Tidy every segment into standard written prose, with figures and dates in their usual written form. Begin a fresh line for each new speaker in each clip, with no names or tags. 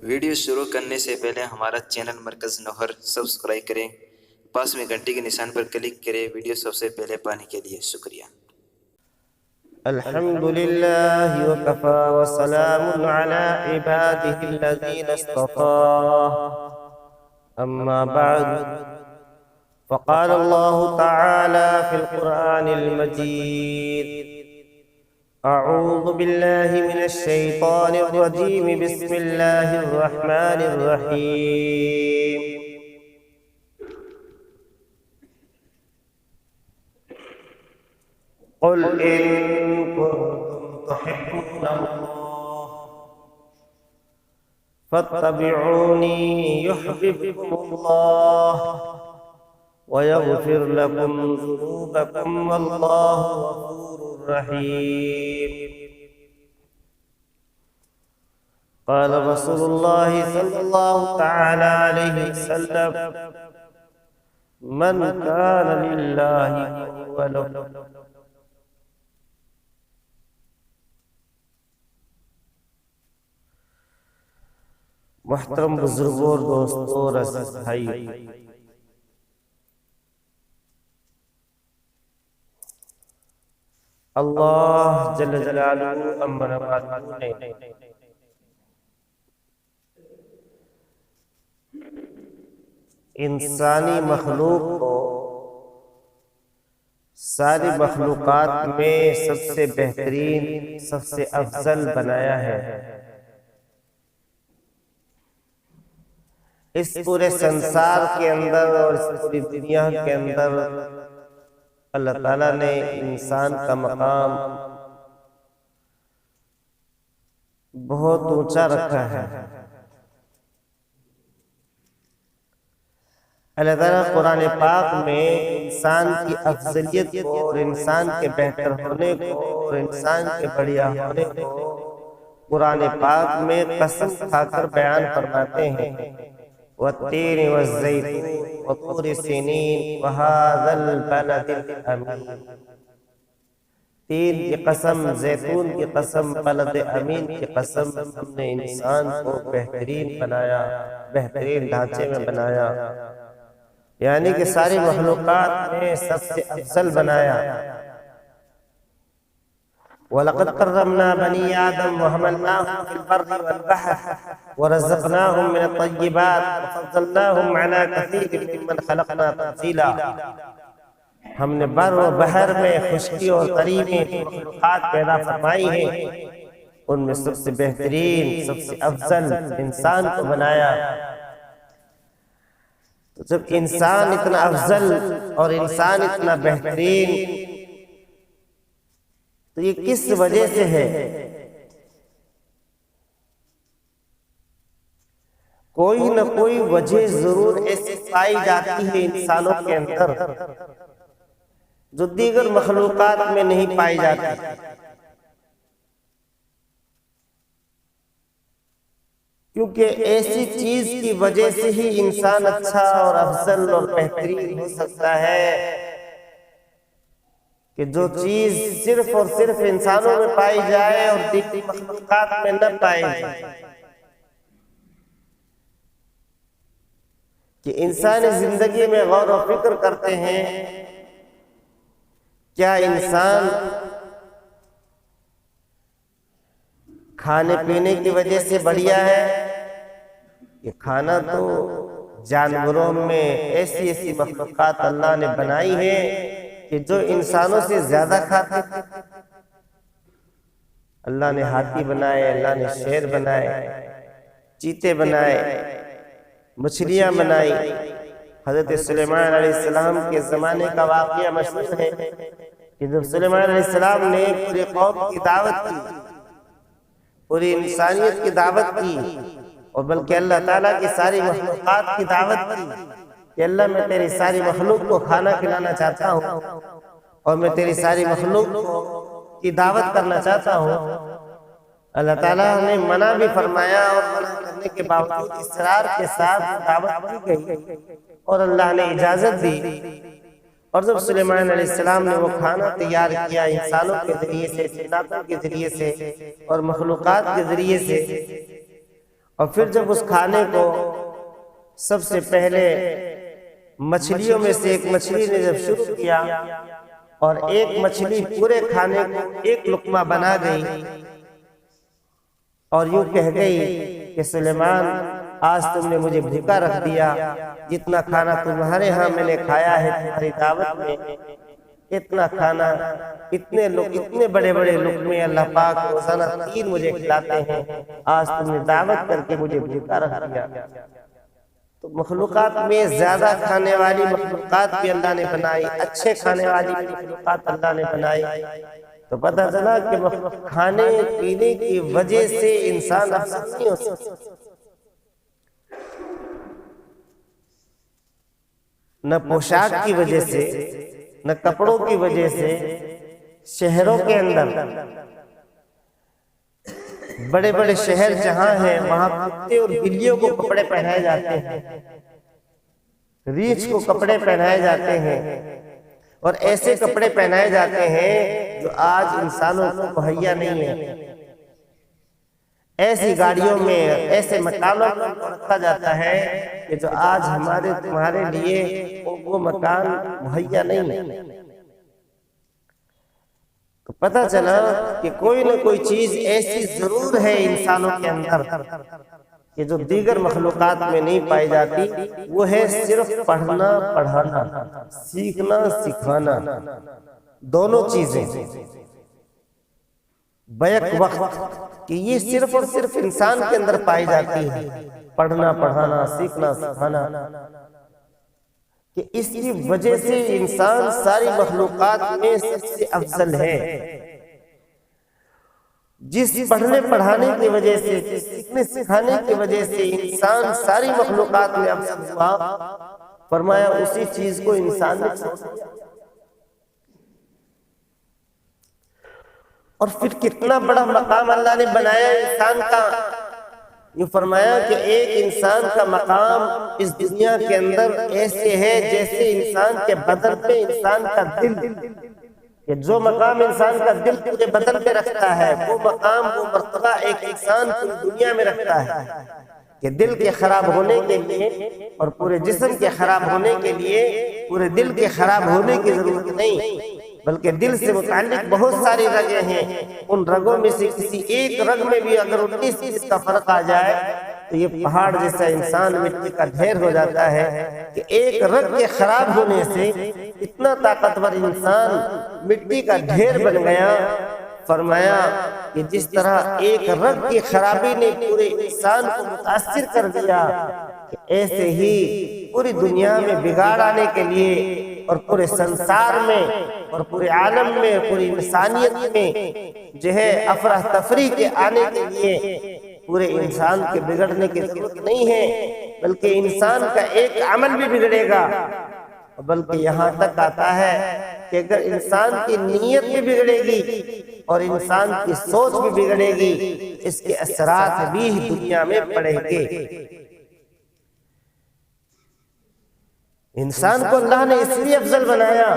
Video شروع کرنے سے پہلے ہمارا چینل مرکز نوہر سبسکرائب کریں، پاس میں گھنٹی کے نشان پر کلک کریں ویڈیو سب سے پہلے پانے کے لیے۔ شکریہ۔
الحمد لله وكفى وسلام على عباده الذين اصطفى، أما بعد، فقال الله تعالى في القرآن المجيد: أعوذ بالله من الشيطان الرجيم، بسم الله الرحمن الرحيم. قل إن كنتم تحبون الله فاتبعوني يحببكم الله ويغفر لكم ذنوبكم والله غفور رحيم. قال رسول الله صلى الله تعالى عليه وسلم: من كان لله فهو له. محترم بزرگوں اور دوستوں اور عزیز بھائی، اللہ جل جلالہ امن وعدہ نے انسانی مخلوق کو ساری مخلوقات میں سب سے بہترین، سب سے افضل بنایا ہے۔ اس پورے سنسار کے اندر اور اس پوری دنیا کے اندر اللہ تعالیٰ نے انسان کا مقام بہت اونچا رکھا ہے۔ اللہ تعالیٰ قرآن پاک میں انسان کی افضلیت کو اور انسان کے بہتر ہونے کو اور انسان کے بڑھیا ہونے کو قرآن پاک میں قسم کھا کر بیان فرماتے ہیں۔ والتین والزیتون وطور سینین وہذا البلد الامین۔ تین کی قسم، زیتون کی قسم، بلد امین کی قسم، ہم نے انسان کو بہترین بنایا، بہترین ڈھانچے میں بنایا، یعنی کہ ساری مخلوقات میں سب سے افضل بنایا۔ وَلَقَدْ كَرَّمْنَا بَنِي آدَمَ وَحَمَلْنَاهُمْ فِي الْبَرِّ وَالْبَحْرِ وَرَزَقْنَاهُمْ مِنَ الطَّيِّبَاتِ وَفَضَّلْنَاهُمْ عَلَى كَثِيرٍ مِّمَّنْ خَلَقْنَا تَفْضِيلًا۔ ہم نے بر و بحر میں خشکی اور تری میں مخلوقات پیدا فرمائی ہیں، ان میں سب سے بہترین، سب سے افضل انسان کو بنایا۔ تو جب انسان اتنا افضل اور انسان اتنا بہترین، تو یہ کس وجہ سے ہے؟ کوئی نہ کوئی وجہ ضرور ایسی پائی جاتی ہے انسانوں کے اندر جو دیگر مخلوقات میں نہیں پائی جاتی۔ کیونکہ ایسی چیز کی وجہ سے ہی انسان اچھا اور افضل اور بہترین ہو سکتا ہے کہ جو چیز صرف اور صرف انسانوں میں پائی جائے اور دیگر مخلوقات میں نہ پائی جائے۔ کہ انسانی زندگی میں غور و فکر کرتے ہیں، کیا انسان کھانے پینے کی وجہ سے بڑھیا ہے؟ کہ کھانا تو جانوروں میں ایسی ایسی مخلوقات اللہ نے بنائی ہیں کہ جو انسانوں سے زیادہ کھاتے ہیں۔ اللہ نے ہاتھی بنائے، اللہ نے شیر بنائے، چیتے بنائے، مچھلیاں بنائی۔ حضرت سلیمان علیہ السلام کے زمانے کا واقعہ مشہور ہے کہ جب سلیمان علیہ السلام نے پوری قوم کی دعوت کی، پوری انسانیت کی دعوت کی، اور بلکہ اللہ تعالیٰ کی ساری مخلوقات کی دعوت کی کہ اللہ میں تیری ساری مخلوق کو کھانا کھلانا چاہتا ہوں اور میں تیری ساری مخلوق کی دعوت کرنا چاہتا ہوں۔ اللہ تعالیٰ نے منع بھی فرمایا اور منع کرنے کے باوجود اصرار کے ساتھ دعوت کی گئی اور اللہ نے اجازت دی۔ اور جب سلیمان علیہ السلام نے وہ کھانا تیار کیا انسانوں کے ذریعے سے، جناتوں کے ذریعے سے اور مخلوقات کے ذریعے سے، اور پھر جب اس کھانے کو سب سے پہلے مچھلیوں میں سے ایک مچھلی نے جب شروع کیا اور ایک مچھلی پورے کھانے کو ایک لقمہ بنا گئی اور یوں کہہ گئی کہ سلیمان آج تم نے مجھے بھوکا رکھ دیا، جتنا کھانا تمہارے ہاں میں نے کھایا ہے تمہاری دعوت میں، اتنا کھانا اتنے بڑے بڑے لقمے اللہ پاک روزانہ 3 مجھے کھلاتے ہیں، آج تم نے دعوت کر کے مجھے بھوکا رکھ دیا۔ تو مخلوقات میں زیادہ کھانے والی مخلوقات بھی اللہ نے بنائی، اچھے کھانے والی بھی مخلوقات اللہ نے بنائی، تو پتہ چلا کہ کھانے پینے کی وجہ سے انسان افضل نہیں ہو سکتا، نہ پوشاک کی وجہ سے، نہ کپڑوں کی وجہ سے۔ شہروں کے اندر بڑے بڑے شہر جہاں ہیں وہاں کتے اور بلیوں کو کپڑے پہنائے جاتے ہیں، ریچھ کو کپڑے پہنائے جاتے ہیں، اور ایسے کپڑے پہنائے جاتے ہیں جو آج انسانوں کو مہیا نہیں ہے۔ ایسی گاڑیوں میں، ایسے مکانوں میں رکھا جاتا ہے کہ جو آج ہمارے تمہارے لیے وہ مکان مہیا نہیں ہے۔ تو پتہ چلا کہ کوئی نہ کوئی چیز ایسی ضرور ہے انسانوں کے اندر کہ جو دیگر مخلوقات میں نہیں پائی جاتی، وہ ہے صرف پڑھنا پڑھانا، سیکھنا سکھانا، دونوں چیزیں بیک وقت، کہ یہ صرف اور صرف انسان کے اندر پائی جاتی ہے، پڑھنا پڑھانا سیکھنا سکھانا، کہ اس کی وجہ سے انسان ساری مخلوقات میں سب سے افضل ہے۔ جس پڑھنے پڑھانے کی وجہ سے، جس سیکھنے سکھانے کی وجہ سے انسان ساری مخلوقات میں افضل ہوا، فرمایا اسی چیز کو انسان نے چھوڑ دیا۔ اور پھر کتنا بڑا مقام اللہ نے بنایا انسان کا، یہ فرمایا کہ ایک انسان کا مقام اس دنیا کے اندر ایسے ہے جیسے انسان کے بدن پہ انسان کا دل، کہ جو مقام انسان کا دل پورے بدن پہ رکھتا ہے، وہ مقام وہ مرتبہ ایک انسان پوری دنیا میں رکھتا ہے، کہ دل کے خراب ہونے کے لیے اور پورے جسم کے خراب ہونے کے لیے پورے دل کے خراب ہونے کی ضرورت نہیں، بلکہ دل سے متعلق بہت ساری رگیں ہیں، ان رگوں میں سے کسی ایک رگ میں بھی اگر 19 کا فرق آ جائے تو یہ پہاڑ جیسا انسان مٹی کا ڈھیر ہو جاتا ہے، کہ ایک رگ کے خراب ہونے سے اتنا طاقتور انسان مٹی کا ڈھیر بن گیا۔ فرمایا کہ جس طرح ایک رگ کی خرابی نے پورے انسان کو متاثر کر دیا، کہ ایسے ہی پوری دنیا میں بگاڑ آنے کے لیے اور پورے سنسار میں اور پورے عالم میں پوری انسانیت میں جو ہے افرح تفریح کے آنے کے لیے پورے انسان کے بگڑنے کی ضرورت نہیں ہے، بلکہ انسان کا ایک عمل بھی بگڑے گا، بلکہ یہاں تک آتا ہے کہ اگر انسان کی نیت بھی بگڑے گی اور انسان کی سوچ بھی بگڑے گی، اس کے اثرات بھی دنیا میں پڑیں گے۔ انسان کو اللہ نے اس لیے افضل بنایا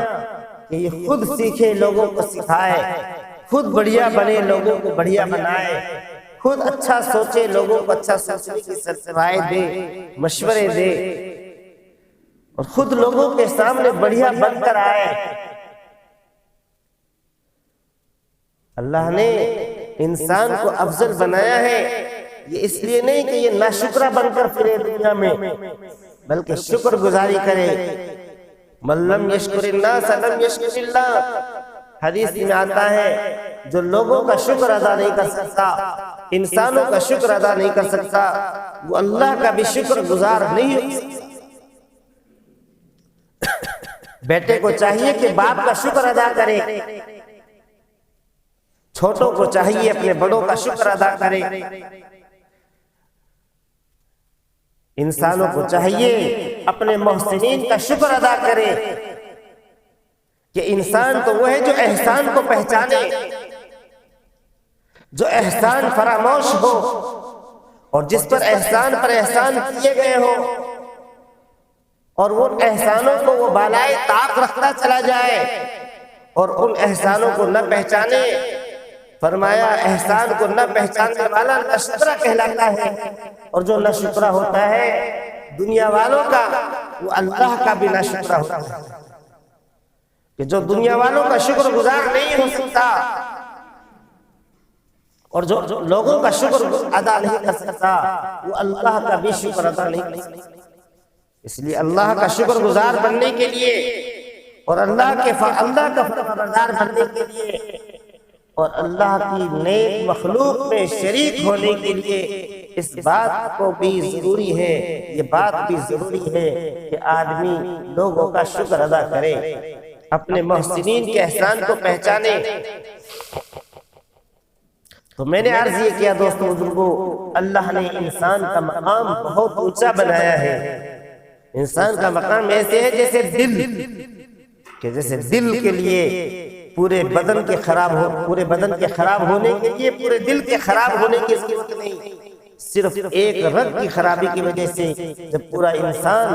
کہ یہ خود سیکھے، لوگوں کو سکھائے، خود بڑھیا بنے، لوگوں کو بڑھیا بنائے، خود اچھا سوچے، لوگوں کو اچھا سوچنے کی رائے دے، مشورے دے، اور خود لوگوں کے سامنے بڑھیا بن کر آئے۔ اللہ نے انسان کو افضل بنایا ہے، یہ اس لیے نہیں کہ یہ ناشکرہ بن کر پھرے دنیا میں، بلکہ شکر گزاری کرے۔ من لم یشکر الناس لم یشکر اللہ، حدیث میں آتا ہے جو لوگوں کا شکر ادا نہیں کر سکتا، انسانوں کا شکر ادا نہیں کر سکتا، وہ اللہ کا بھی شکر گزار نہیں ہو سکتا۔ بیٹے کو چاہیے کہ باپ کا شکر ادا کرے، چھوٹوں کو چاہیے اپنے بڑوں کا شکر ادا کرے، انسانوں کو چاہیے اپنے محسنین کا شکر ادا کرے، کہ انسان تو وہ ہے جو احسان کو پہچانے، جو احسان فراموش ہو، اور جس پر احسان کیے گئے ہو اور وہ احسانوں کو وہ بالائے طاق رکھتا چلا جائے اور ان احسانوں کو نہ پہچانے، فرمایا احسان کو نہ پہچاننے والا ناشکرا کہلاتا ہے، اور جو ناشکرا ہوتا ہے دنیا والوں کا وہ اللہ کا بھی ناشکرا ہوتا ہے، کہ جو دنیا والوں کا شکر گزار نہیں ہو سکتا اور جو لوگوں کا شکر ادا نہیں کر سکتا وہ اللہ کا بھی شکر ادا نہیں کر سکتا۔ اس لیے اللہ کا شکر گزار بننے کے لیے اور اللہ کا فرمانبردار بننے کے لیے اور اللہ کی نیک مخلوق میں شریک ہونے کے لیے اس بات کو بھی ضروری ہے، یہ بات بھی ضروری ہے کہ آدمی لوگوں کا شکر ادا کرے، اپنے محسنین کے احسان کو پہچانے۔ تو میں نے عرض یہ کیا دوستو بزرگو، اللہ نے انسان کا مقام بہت اونچا بنایا ہے۔ انسان کا مقام ایسے ہے جیسے دل، کہ جیسے دل کے لیے پورے بدن کے خراب ہونے کے لیے پورے دل کے خراب ہونے کی ضرورت نہیں، صرف ایک رگ کی خرابی کی وجہ سے جب پورا انسان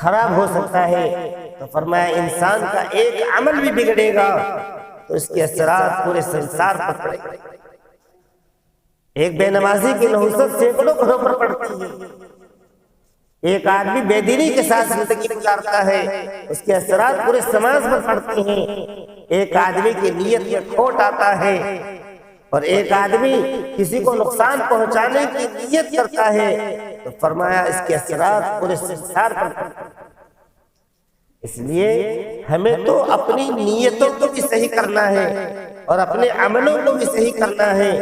خراب ہو سکتا ہے، تو فرمایا انسان کا ایک عمل بھی بگڑے گا تو اس کے اثرات پورے سنسار پر پڑے گا۔ ایک بے نمازی کی نحوست سینکڑوں گھروں پر پڑتی ہے، ایک آدمی بے دینی کے ساتھ زندگی گزارتا ہے، اس کے اثرات پورے سماج پر پڑتے ہیں۔ ایک آدمی کی نیت میں کھوٹ آتا ہے اور ایک آدمی کسی کو نقصان پہنچانے کی نیت کرتا ہے تو فرمایا اس کے اثرات پورے سنسار پر پڑتے ہیں۔ اس لیے ہمیں تو اپنی نیتوں کو بھی صحیح کرنا ہے اور اپنے عملوں کو بھی صحیح کرنا ہے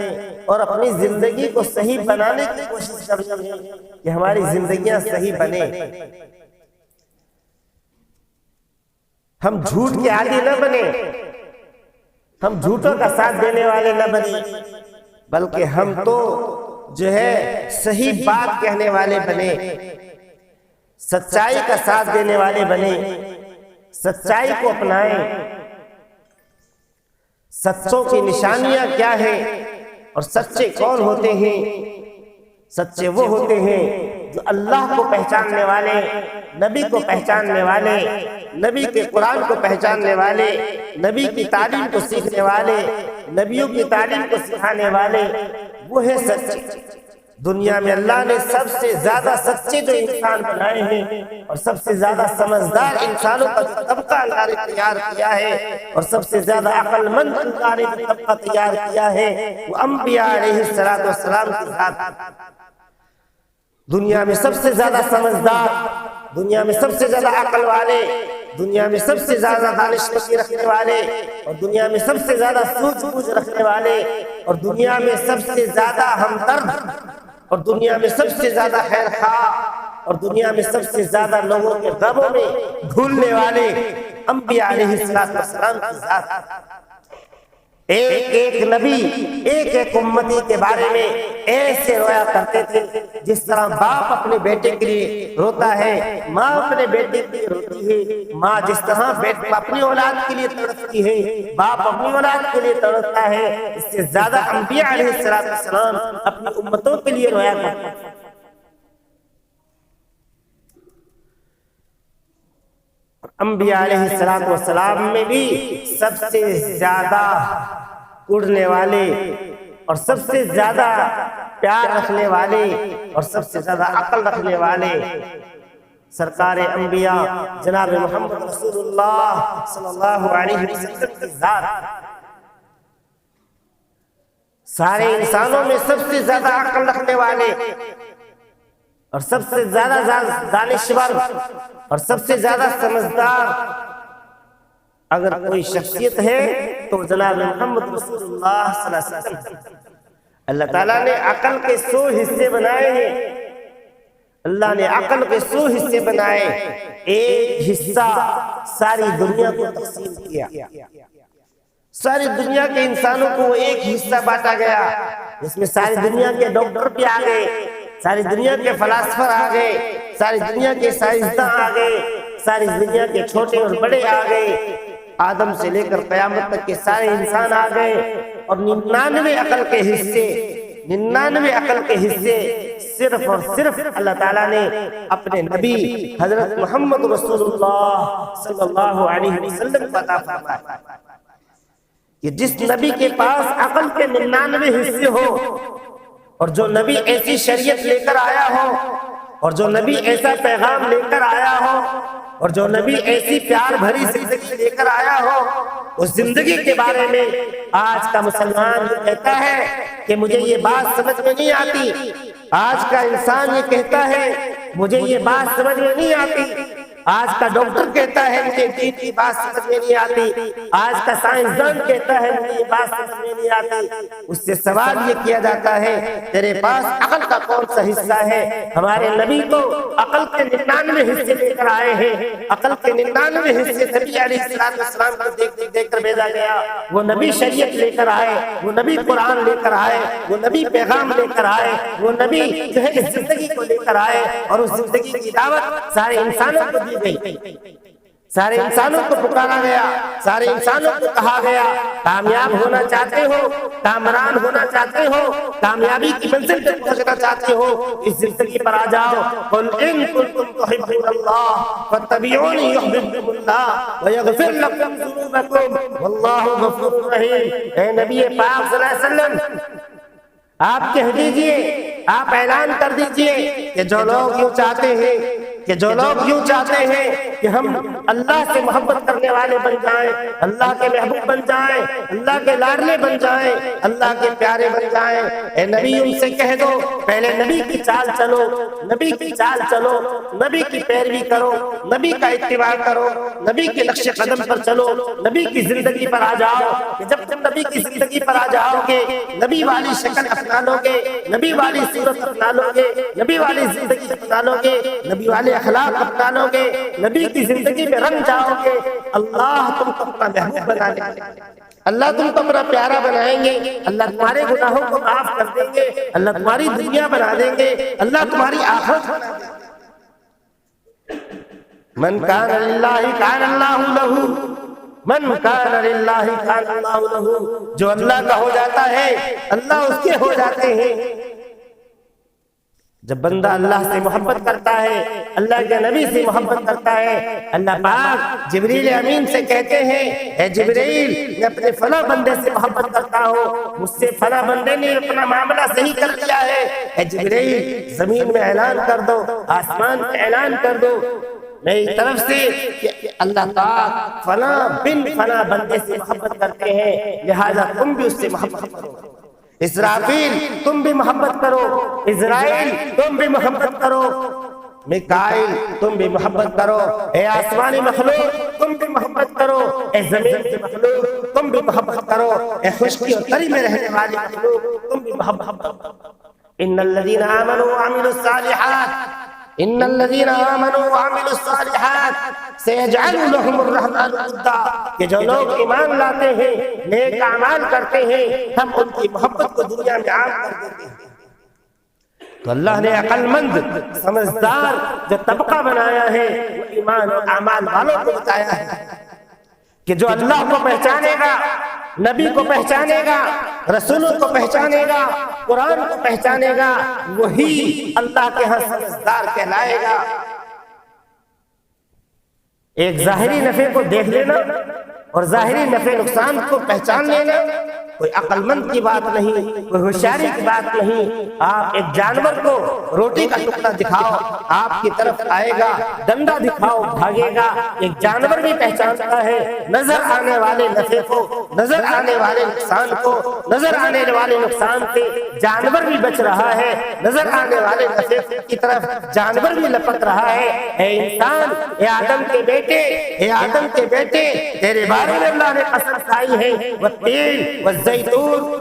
اور اپنی زندگی کو صحیح بنانے کی کوشش کرنی ہے کہ ہماری زندگیاں صحیح بنے۔ ہم جھوٹ کے عادی نہ بنے، ہم جھوٹوں کا ساتھ دینے والے نہ بنے، بلکہ ہم تو جو ہے صحیح بات کہنے والے بنے، سچائی کا ساتھ دینے والے بنے، سچائی کو اپنائیں۔ سچوں کی نشانیاں کیا ہیں اور سچے کون ہوتے ہیں؟ سچے وہ ہوتے ہیں جو اللہ کو پہچاننے والے، نبی کو پہچاننے والے، نبی کے قرآن کو پہچاننے والے، نبی کی تعلیم کو سیکھنے والے، نبیوں کی تعلیم کو سکھانے والے، وہ ہے سچے۔ دنیا میں اللہ نے سب سے زیادہ سچے جو انسان بنائے ہیں اور سب سے زیادہ سمجھدار انسانوں کا جو طبقہ اللہ نے تیار کیا ہے اور سب سے زیادہ عقل مند اللہ نے جو طبقہ تیار کیا ہے وہ انبیاء علیہ السلام کی ذات۔ دنیا میں سب سے زیادہ سمجھدار، دنیا میں سب سے زیادہ عقل والے، دنیا میں سب سے زیادہ دانشمندی رکھنے والے اور دنیا میں سب سے زیادہ سوچ بوجھ رکھنے والے اور دنیا میں سب سے زیادہ ہمدرد اور دنیا میں سب سے زیادہ خیر خواہ اور دنیا میں سب سے زیادہ لوگوں کے غموں میں گھلنے والے انبیاء علیہ السلام کی ذات۔ ایک ایک نبی ایک ایک امتی کے بارے میں ایسے رویا کرتے تھے جس طرح باپ اپنے بیٹے کے لیے روتا ہے، ماں اپنے بیٹے کے لیے روتی ہے، ماں جس طرح اپنی اولاد کے لیے تڑپتی ہے، باپ اپنی اولاد کے لیے تڑپتا ہے، اس سے زیادہ انبیاء علیہ السلام اپنی امتوں کے لیے رویا کرتے تھے۔ انبیاء علیہ السلام میں بھی سب سے زیادہ اڑنے والے اور سب سے زیادہ پیار رکھنے والے اور سب سے زیادہ عقل رکھنے والے سرکار انبیاء جناب محمد رسول اللہ صلی اللہ علیہ وسلم کی ذات۔ سارے انسانوں میں سب سے زیادہ عقل رکھنے والے اور سب سے زیادہ دانشور اور سب سے زیادہ سمجھدار اگر کوئی شخصیت ہے تو جناب محمد رسول اللہ صلی اللہ علیہ وسلم۔ اللہ تعالیٰ نے عقل کے 100 حصے بنائے ہیں، اللہ نے عقل کے 100 حصے بنائے، ایک حصہ ساری دنیا کو تقسیم کیا، ساری دنیا کے انسانوں کو ایک حصہ بانٹا گیا جس میں ساری دنیا کے ڈاکٹر بھی آ گئے، ساری دنیا کے فلاسفر آ گئے، ساری دنیا کے سائنسداں آ گئے، ساری دنیا کے چھوٹے اور بڑے آ گئے، آدم سے لے کر قیامت تک کے سارے انسان آ گئے اور 99 عقل کے حصے صرف اور صرف اللہ تعالیٰ نے اپنے نبی حضرت محمد رسول اللہ صلی اللہ علیہ وسلم کو عطا فرمایا۔ کہ جس نبی کے پاس عقل کے 99 حصے ہو، اور جو نبی ایسی شریعت لے کر آیا ہو، اور جو نبی ایسا پیغام لے کر آیا ہو، اور جو نبی ایسی پیار بھری زندگی لے کر آیا ہو، اس زندگی کے بارے میں آج کا مسلمان یہ کہتا ہے کہ مجھے یہ بات سمجھ میں نہیں آتی، آج کا انسان یہ کہتا ہے مجھے یہ بات سمجھ میں نہیں آتی، آج کا ڈاکٹر کہتا ہے مجھے دین کی بات سمجھ میں نہیں آتی، آج کا سائنسدان کہتا ہے مجھے یہ بات سمجھ میں نہیں آتی۔ اس سے سوال یہ کیا جاتا ہے تیرے پاس عقل کا کون سا حصہ ہے؟ ہمارے نبی تو عقل کے 99 حصے لے کر آئے ہیں، عقل کے 99 حصے نبی علیہ السلام کو دیکھ کر بھیجا گیا۔ وہ نبی شریعت لے کر آئے، وہ نبی قرآن لے کر آئے، وہ نبی پیغام لے کر آئے، وہ نبی جو ہے اس زندگی کو لے کر آئے، اور اس زندگی کی دعوت سارے انسانوں کو دی گئی، سارے انسانوں کو پکارا گیا، سارے انسانوں کو کہا گیا کامیاب ہونا چاہتے ہو، کامران ہونا چاہتے ہو، کامیابی کی منزل تک پہنچنا چاہتے ہو، اس زندگی پر آ جاؤ۔ قل ان کنتم تحبون اللہ فاتبعونی یحببکم اللہ ویغفر لکم ذنوبکم واللہ غفور رحیم۔ اے نبی پاک صلی اللہ علیہ وسلم، آپ کہہ دیجئے، آپ اعلان کر دیجئے کہ جو لوگ یوں چاہتے ہیں، کہ جو لوگ یوں چاہتے ہیں کہ ہم اللہ سے محبت کرنے والے بن جائیں، اللہ کے محبوب بن جائیں، اللہ کے لاڈلے بن جائیں، اللہ کے پیارے بن جائیں، اے نبی ان سے کہہ دو پہلے نبی کی چال چلو، نبی کی چال چلو، نبی کی پیروی کرو، نبی کا اتباع کرو، نبی کے نقش قدم پر چلو، نبی کی زندگی پر آ جاؤ۔ کہ جب تم نبی کی زندگی پر آ جاؤ گے، نبی والی شکل اپنا لو گے، نبی والی صورت اپنا لو گے، نبی والی زندگی اپنا لو گے، نبی والے اخلاق اپنا لو گے، نبی کی زندگی میں رنگ جاؤ گے، اللہ تم کو اپنا محبوب بنا لے گا، اللہ تم کو اپنا پیارا بنائیں گے، اللہ تمہارے گناہوں کو معاف کر دیں گے، اللہ تمہاری دنیا بنا دیں گے، اللہ تمہاری آخرت بنا دیں گے۔ من کان للہ کان اللہ لہ، من کان للہ کان اللہ لہ، جو اللہ کا ہو جاتا ہے اللہ اس کے ہو جاتے ہیں۔ جب بندہ اللہ سے محبت کرتا ہے، اللہ کے نبی سے محبت کرتا ہے، اللہ پاک جبریل امین سے کہتے ہیں اے جبریل میں اپنے فلاں بندے سے محبت کرتا ہوں، مجھ سے فلاں بندے نے اپنا معاملہ صحیح کر لیا ہے، اے جبریل زمین میں اعلان کر دو، آسمان میں اعلان کر دو میری طرف سے کہ اللہ پاک فلاں بن فلاں بندے سے محبت کرتے ہیں، لہذا تم بھی اس سے محبت کرو۔ اسرافیل تم بھی محبت کرو، اسرائیل تم بھی محبت کرو، میکائیل تم بھی محبت کرو، اے آسمانی مخلوق تم بھی محبت کرو، اے زمین کے مخلوق تم بھی محبت کرو، اے خشکی اور تری میں رہنے والے مخلوق تم بھی محبت کرو۔ ان الذین آمنوا وعملوا الصالحات، ان الذین آمنوا وعملوا الصالحات سیجعل لهم الرحمن ودا، کہ جو لوگ ایمان لاتے ہیں، نیک اعمال کرتے ہیں، ہم ان کی محبت کو دنیا میں عام کر دیتے ہیں۔ تو اللہ نے عقل مند سمجھدار جو طبقہ بنایا ہے وہ ایمان اور اعمال والوں کو بتایا ہے کہ جو اللہ کو پہچانے گا، نبی کو پہچانے گا، رسولوں کو پہچانے گا، قرآن کو پہچانے گا، وہی اللہ کے ہاں سمجھدار کہلائے گا۔ ایک ظاہری نفع کو دیکھ لینا اور ظاہری نفع نقصان کو پہچان لینا کوئی عقل مند کی بات نہیں، کوئی ہوشیاری کی بات نہیں۔ آپ ایک جانور کو روٹی کا ٹکڑا دکھاؤ آپ کی طرف آئے گا، ڈنڈا دکھاؤ بھاگے گا۔ ایک جانور بھی پہچانتا ہے نظر آنے والے نفع کو، نظر آنے والے نقصان کو، نظر آنے والے نقصان سے جانور بھی بچ رہا ہے، نظر آنے والے نفع کی طرف جانور بھی لپک رہا ہے۔ اے انسان، اے آدم کے بیٹے، اے آدم کے بیٹے، تیرے بارے میں اللہ نے قسم کھائی ہے والتین والزیتون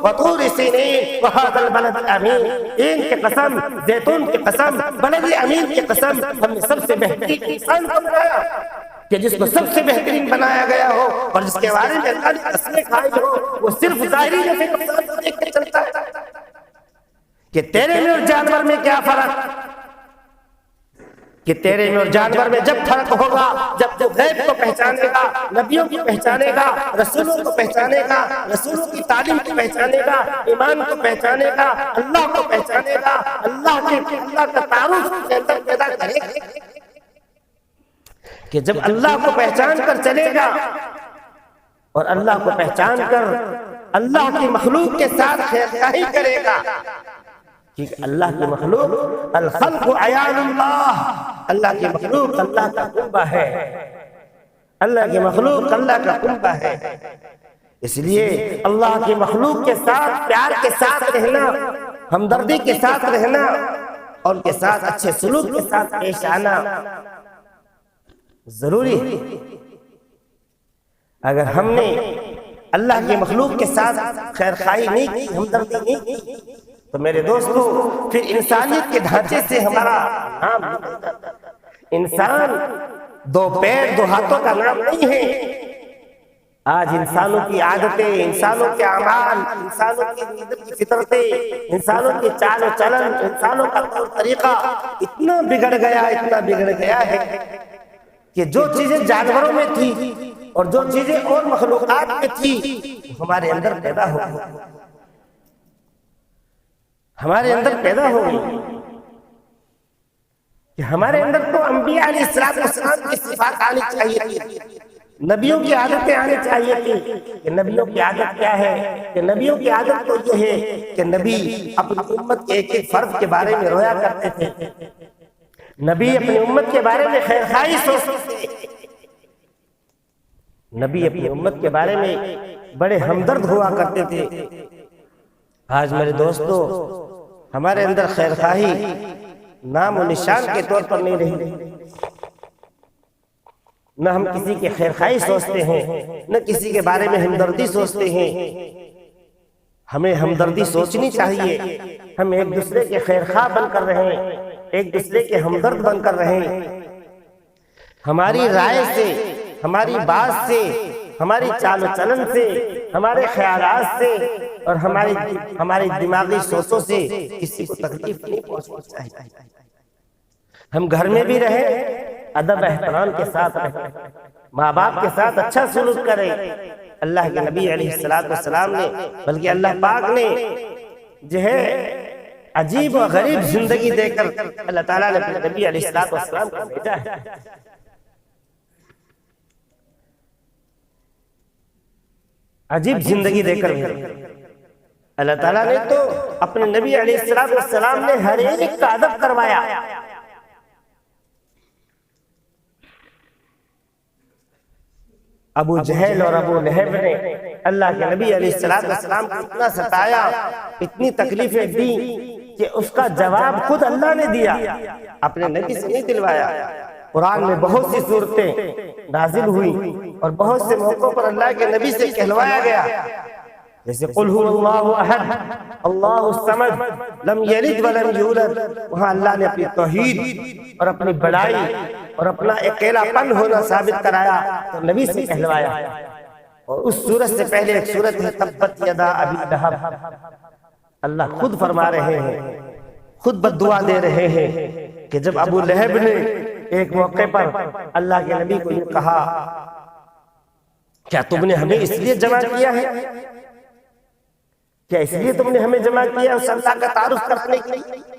وطور سینین وہذا البلد الامین، تین کی قسم، زیتون کی قسم، بلد امین کی قسم، ہم نے سب سے بہترین انسان کو بنایا کہ جس کو سب سے بہترین بنایا گیا ہو اور جس کے بارے میں اللہ نے قسمیں کھائی ہو، وہ صرف ظاہری نفع نقصان کو دیکھ کے چلتا ہے کہ تیرے میں اور جانور میں کیا فرق، کہ تیرے میں اور جانور میں جب فرق ہوگا جب تو غیب کو پہچانے گا، نبیوں کو پہچانے گا، رسولوں کو پہچانے گا، رسولوں کی تعلیم کو پہچانے گا، ایمان کو پہچانے گا، اللہ کو پہچانے گا، اللہ کا تعارف کے اندر پیدا کرے گا کہ جب اللہ کو پہچان کر چلے گا اور اللہ کو پہچان کر اللہ کی مخلوق کے ساتھ خیرخواہی کرے گا، کیونکہ اللہ کی مخلوق الخلق عیال اللہ، اللہ کی مخلوق اللہ کا قربہ ہے، اللہ کی مخلوق اللہ کا قربہ ہے۔ اس لیے اللہ کی مخلوق کے ساتھ پیار کے ساتھ رہنا، ہمدردی کے ساتھ رہنا اور ان کے ساتھ اچھے سلوک کے ساتھ پیش آنا ضروری ہے۔ اگر ہم نے اللہ کی مخلوق کے ساتھ خیرخواہی نہیں کی، ہمدردی نہیں کی، تو میرے دوستو پھر انسانیت کے ڈھانچے سے ہمارا نام نہیں ہوتا۔ انسان دو پیر دو ہاتھوں کا نام نہیں ہے۔ آج انسانوں کی عادتیں، انسانوں کے اعمال، انسانوں کی فطرتیں، انسانوں کی چال و چلن، انسانوں کا طور طریقہ اتنا بگڑ گیا ہے کہ جو چیزیں جانوروں میں تھی اور جو چیزیں اور مخلوقات میں تھی ہمارے اندر پیدا ہو گئی، ہمارے اندر پیدا ہو گئی کہ ہمارے اندر تو انبیاء علیہ السلام کی صفات آنی چاہیے تھی، نبیوں کی عادتیں آنی چاہیے تھی۔ کہ نبیوں کی عادت کیا ہے؟ کہ نبیوں کی عادت تو یہ ہے کہ نبی اپنی امت کے ایک ایک فرد کے بارے میں رویا کرتے تھے، نبی اپنی امت کے بارے میں خیرخواہی سوچتے تھے، نبی اپنی امت کے بارے میں بڑے ہمدرد ہوا کرتے تھے۔ آج میرے دوستو ہمارے اندر خیرخواہی نام و نشان کے طور پر نہیں رہی، نہ ہم کسی کے خیرخواہی سوچتے ہیں، نہ کسی کے بارے میں ہمدردی سوچتے ہیں۔ ہمیں ہمدردی سوچنی چاہیے، ہم ایک دوسرے کے خیرخواہ بن کر رہیں، ایک دوسرے کے ہمدرد بن کر رہیں۔ ہماری رائے سے، ہماری بات سے، ہماری چال و چلن سے، ہمارے خیالات سے اور ہماری دماغی سوچوں سے کسی کو تکلیف نہیں پہنچنا چاہیے۔ ہم گھر میں بھی رہیں، ادب احترام کے ساتھ رہیں، ماں باپ کے ساتھ اچھا سلوک کریں۔ اللہ کے نبی علیہ السلام نے، بلکہ اللہ پاک نے جو ہے عجیب و غریب زندگی دے کر اللہ تعالیٰ نے اپنے نبی علیہ السلام کو بھیجا ہے۔ عجیب زندگی دے کر اللہ تعالیٰ نے تو اپنے نبی علیہ السلام نے ہر ایک کا ادب کروایا۔ ابو جہل اور ابو لہب نے اللہ کے نبی علیہ السلام کو اتنا ستایا، اتنی تکلیفیں دی کہ اس کا جواب خود اللہ نے دیا، اپنے نبی سے نہیں دلوایا۔ قرآن میں بہت سی صورتیں نازل ہوئی اور بہت سے موقعوں پر اللہ کے نبی سے کہلوایا گیا، جیسے قل هو اللہ احد اللہ الصمد لم یلد ولم یولد، وہاں اللہ نے اپنی توحید اور اپنی بڑائی اور اپنا اکیلا پن ہونا ثابت کرایا تو نبی سے کہلوایا۔ اور اس سورت سے پہلے ایک سورت ہے تبت یدا ابی لہب، اللہ خود فرما رہے ہیں، خود بددعا دے رہے ہیں کہ جب ابو لہب نے ایک موقع پر اللہ کے نبی کو یہ کہا، کیا تم نے ہمیں اس لیے جمع کیا ہے؟ کیا اس لیے تم نے ہمیں جمع کیا اس اللہ کا تعارف کرنے کے لیے؟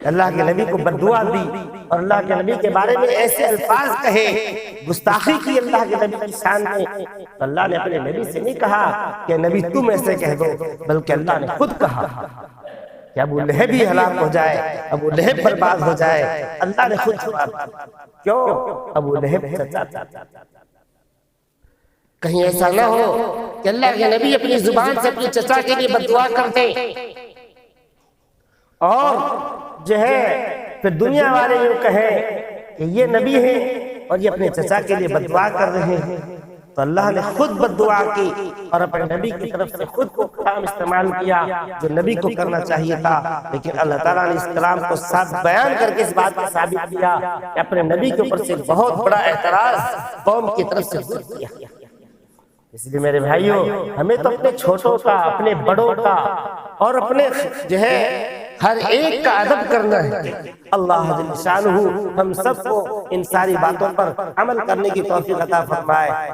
اللہ کے نبی کو بددعا دی اور اللہ کے نبی کے بارے میں ایسے الفاظ کہے، گستاخی کی اللہ کے نبی کی شان میں۔ تو اللہ نے اپنے نبی سے نہیں کہا کہ نبی تم ایسے کہہ دو، بلکہ اللہ نے خود کہا کہ ابو لہب ہی ہلاک ہو جائے، ابو لہب برباد ہو جائے۔ اللہ نے خود جواب دیا، کیوں؟ ابو لہب چچا تھا۔ کہیں ایسا نہ ہو کہ اللہ کے نبی اپنی زبان سے اپنے چچا کے لیے بددعا کر دیں اور جو ہے پھر دنیا والے یوں کہیں کہ یہ نبی ہیں اور یہ اپنے چچا کے لیے بددعا کر رہے ہیں۔ تو اللہ نے خود بددعا کی اور اپنے نبی کی طرف سے خود کو کلام استعمال کیا جو نبی کو کرنا چاہیے تھا، لیکن اللہ تعالیٰ نے اس کلام کو صاف بیان کر کے اس بات کو ثابت کیا کہ اپنے نبی کے اوپر سے بہت بڑا اعتراض قوم کی طرف سے کیا۔ اس لیے میرے بھائیوں، ہمیں تو اپنے چھوٹوں کا، اپنے بڑوں کا اور اپنے جو ہے ہر ایک کا ادب کرنا ہے۔ اللہ جل شانہ ہم سب کو ان ساری باتوں پر عمل کرنے کی توفیق عطا فرمائے۔